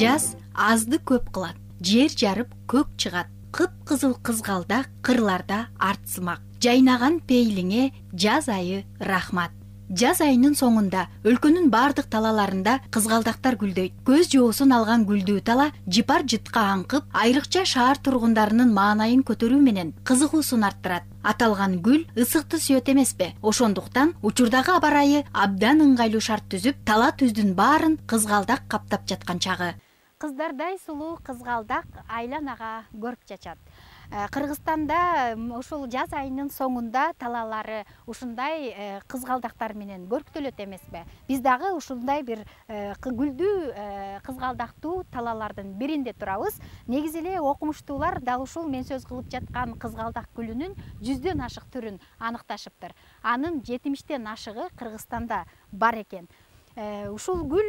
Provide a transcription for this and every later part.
Жаз азды көп кылат, жер жарып көк чыгат. Кып-кызыл кызгалдак кырларда артсымак. Жайнаган пейлиңе жаз айы рахмат. Жаз айынын соңунда өлкөнүн бардык талаларында кызгалдактар гүлдөйт. Көз жоосун алган гүлдүү тала жыпар жытка аңкып, айрыкча шаар тургундарынын маанайын көтөрүү менен кызыгуусун арттырат. Аталган гүл ысыкты сүйөт эмеспи? Ошондуктан учурдагы аба ырайы абдан ыңгайлуу шарт түзүп, тала түздүн баарын кызгалдак каптап жаткан чагы. Кыздардай сулуу кызгалдак айланага көрк чачат. Кыргызстанда ушул жаз айынын соңунда талалары ушундай кызгалдактар менен көрктөлөт эмеспи? Биз дагы ушундай бир гүлдүү кызгалдактуу талалардын биринде турабыз. Негизи эле окумуштуулар дал ушул мен сөз кылып жаткан кызгалдак гүлүнүн 100дөн ашык түрүн аныкташыптыр. Анын 70тен ашыгы Кыргызстанда бар экен. Ушул гүл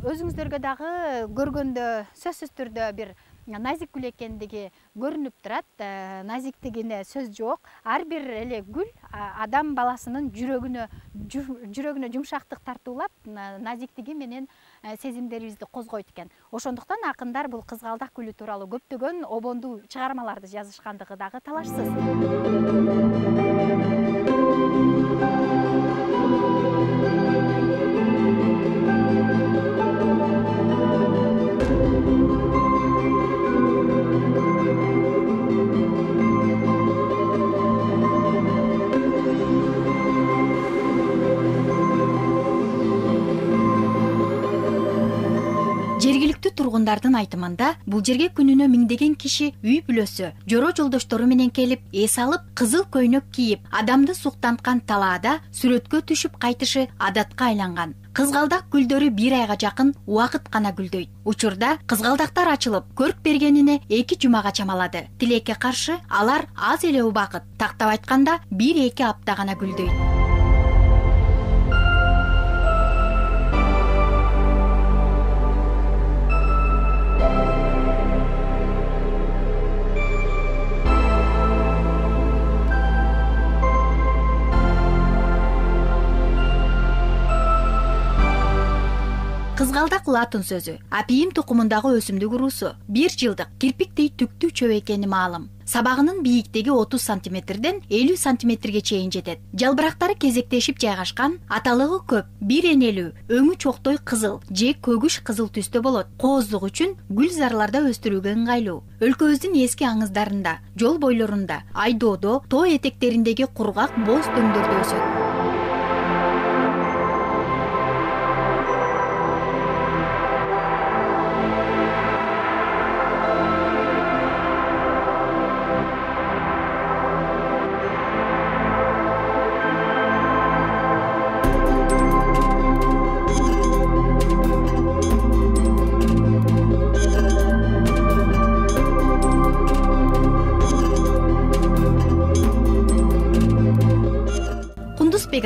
өзүңүздөргө дагы көргөндө сөзсүз түрдө бир назик гүл экендиги көрүнүп турат. Назиктигине сөз жок. Ар бир эле гүл адам баласынын жүрөгүнө жумшактык тартуулап, назиктиги менен сезимдерибизди козгойт экен. Ошондуктан акындар бул кызгалдак гүлү тууралуу көптөгөн обондуу чыгармаларды жазышкандыгы дагы талашсыз. Жергиликтүү тургундардын айтымында бул жерге күнүнө миңдеген киши үй бүлөсү, жоро жолдоштору менен келип, эс алып, кызыл көйнөк кийип, адамды суктанткан талаада сүрөткө түшүп кайтышы адатка айланган. Кызгалдак гүлдөрү 1 айга жакын убакыт гана гүлдөйт. Учурда кызгалдактар ачылып, көрк бергенине 2 жумага чамалады. Тилекке каршы алар аз эле убакыт, тактап айтканда 1-2 апта гана гүлдөйт. Кызгалдак латын сөзү, апийим тукумундагы өсүмдүк уруусу. 1 жылдык кирпиктей түктүү чөп экени маалым. Сабагынын бийиктиги 30 сантиметрден 50 сантиметрге чейин жетет. Жалбырактары кезектешип жайгашкан, аталыгы көп, бир энелүү, өңү чоктой кызыл же көгүш кызыл түстө болот. Кооздук үчүн гүл зарларда өстүрүүгө ыңгайлуу. Өлкөбүздүн эски аңыздарында, жол бойлорунда, айдоодо, тоо этектериндеги кургак боз дөңдөрдө өсөт.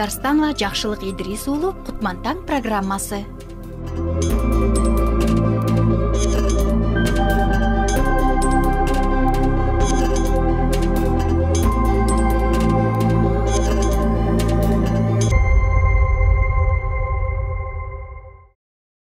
Арстанова, Жакшылык Идрис уулу, Кутман таң программасы.